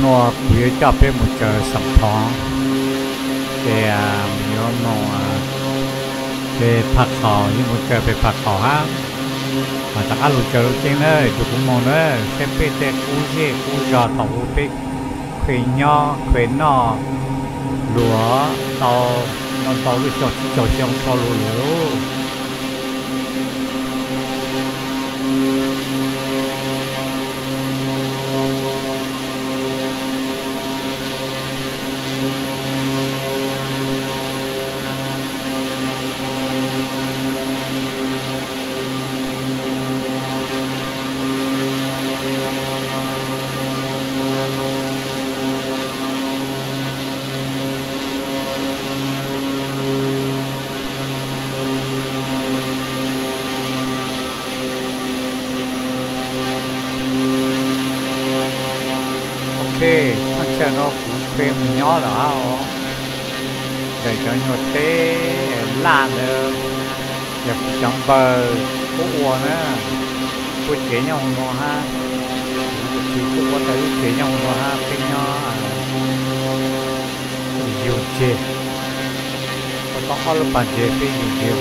nó quý cho bên một chờ sập thoáng để nhớ nó về phạt họ như một chờ về phạt họ ha mà chắc ăn lụt chờ lúc trên đấy tôi cũng mong đấy xem bên để cú giò thầu bên khuyên nho khuyên nọ lúa tàu non tàu lúc cho xong tàu lúa thằng cha nó cũng phê nhỏ đó để cho nhiều thế lan nữa nhập trong bờ có uo nữa có chế nhau nó ha chỉ có tới chế nhau nó ha cái nhỏ nhiều chế có all bàn chế phê nhiều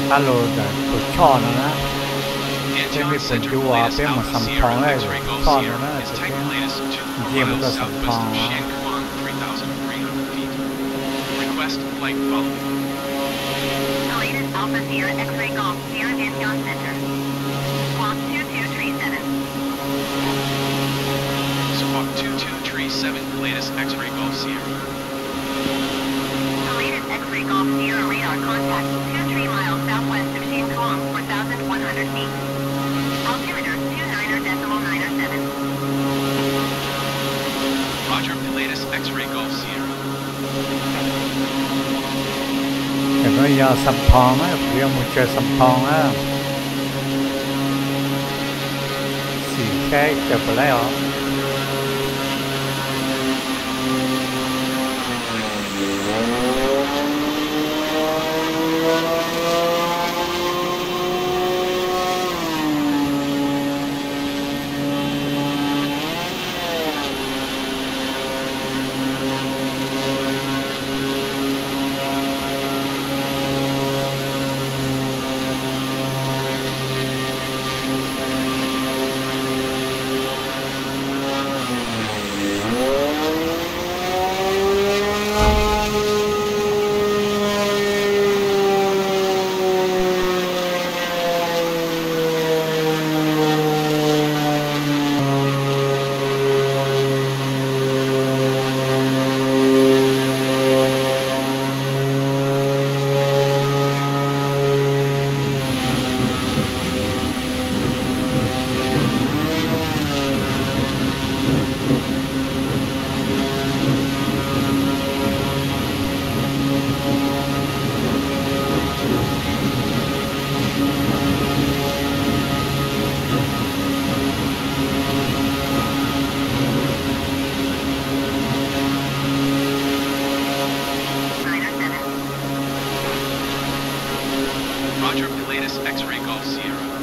ta lô của cho nó á trên cái phần chú à bên một sầm thòng này cho nó á cái gì một cái sầm thòng Alpha Sierra X-ray Golf Sierra Vietnam Center. Squawk 2237. Squawk 2237, latest X-ray Golf Sierra. The latest X-ray Golf Sierra radar contact 23 miles southwest of Shane Kong, 4,100 feet. Altimeter 29.907. Roger, latest X-ray Golf Sierra. cái đó giờ sầm thòng á bây một chơi sầm thòng á xì cái chụp lại ó Roger, latest X-ray Golf Sierra.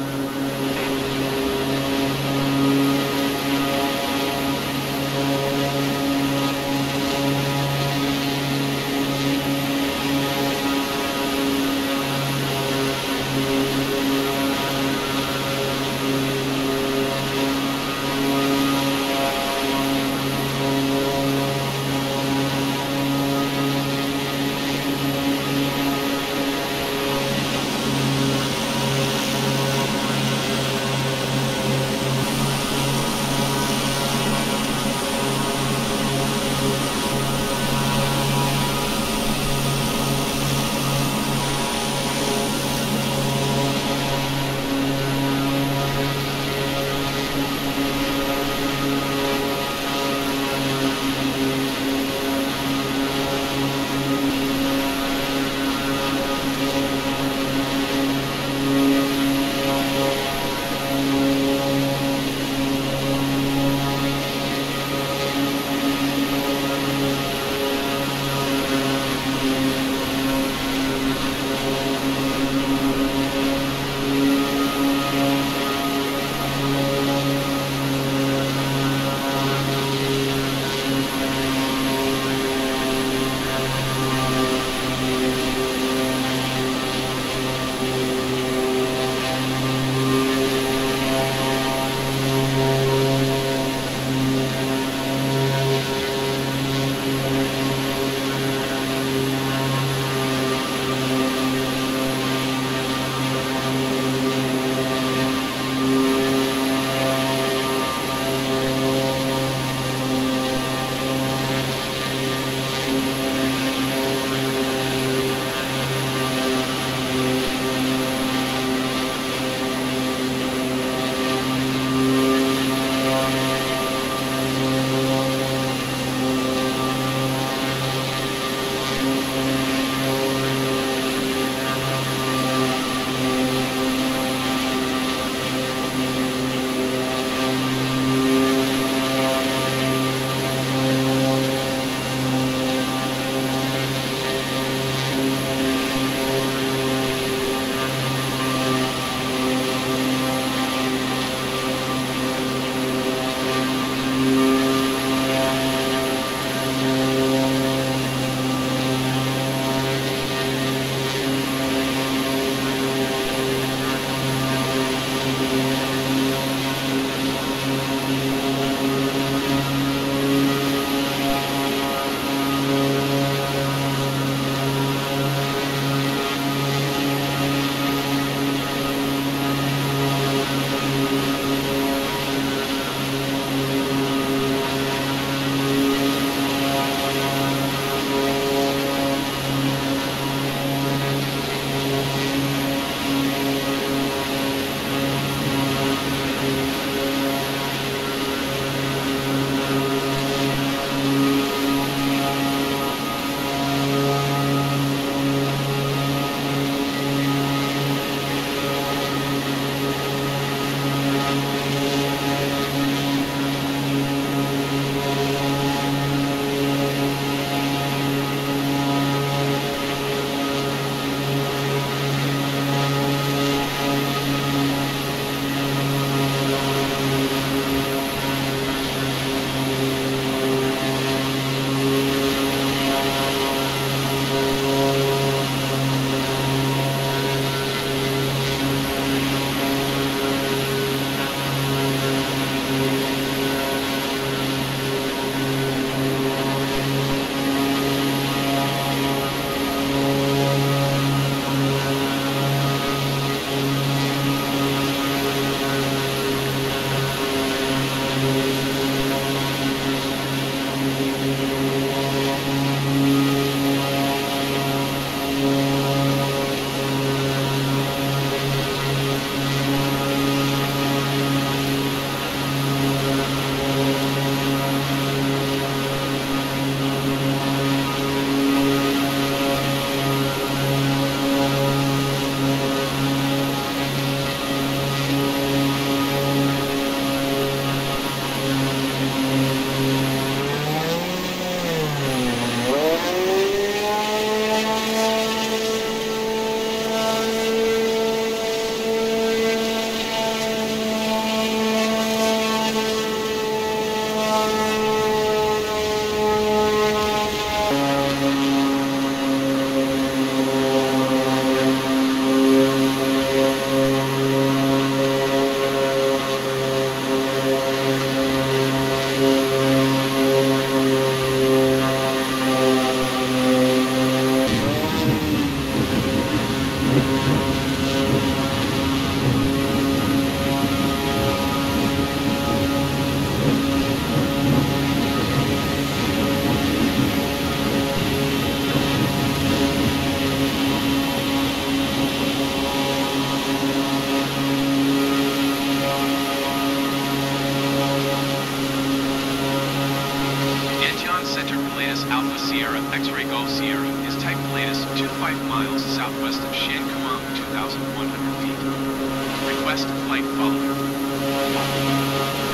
Request flight following.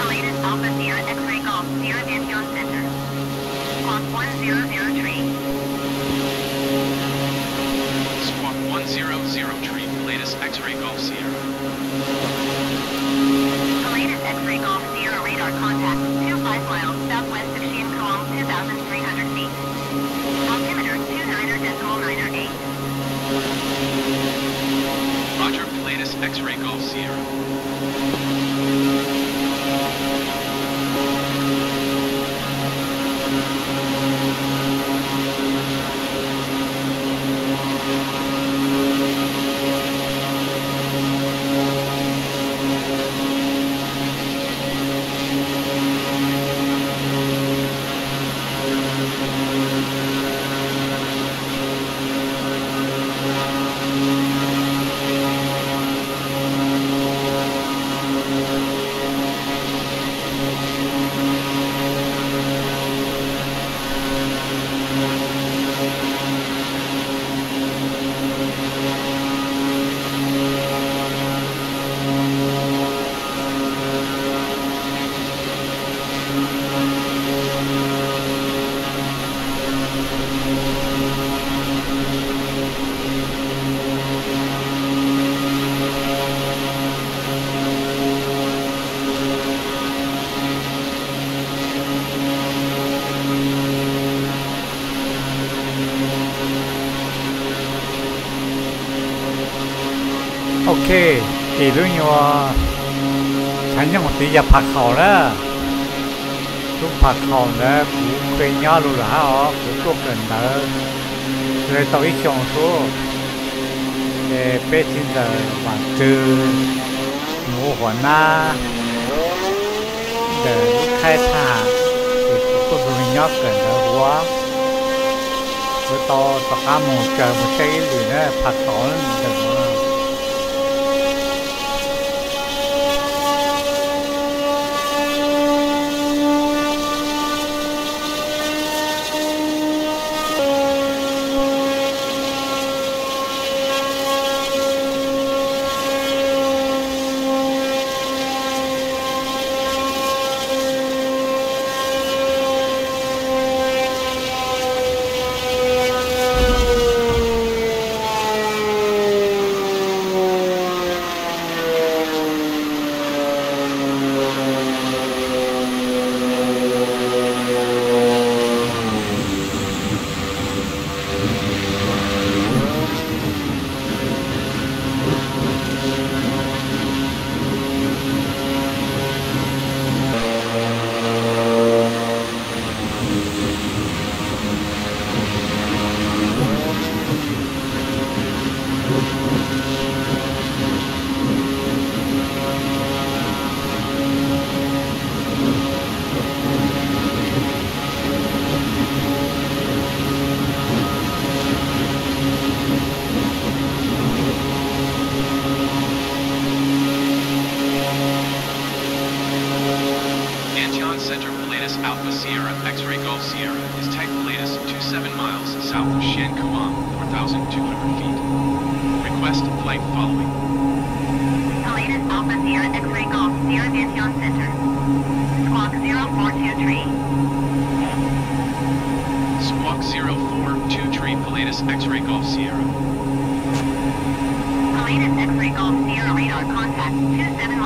The latest Alpha Sierra X-Ray Golf Sierra Aviation Center. Squawk 1003. Squawk 100 latest X-ray Golf Sierra. The latest X-Ray Golf Sierra radar contact 25 miles southwest of Chien Kuang, 2,300 feet. Altimeter 29.908. Roger, latest X-ray Golf Sierra. OK， 地段我曾經我第一拍頭啦，都拍頭咧，古飛鳥路啦哦，古多人啦，嚟到一上數，北京的灣州、武漢啦，的開塔，古多鳥人的話，佢到大家冇在冇在呢度咧拍頭咧。Alpha Sierra X-Ray Golf Sierra is type latest 27 miles south of Chien Kuang, 4,200 feet. Request flight following. The latest Alpha Sierra X-Ray Golf Sierra Aviation Center. Squawk 0423. Squawk 0423, the latest X-Ray Golf Sierra. The latest X-Ray Golf Sierra radar contact 27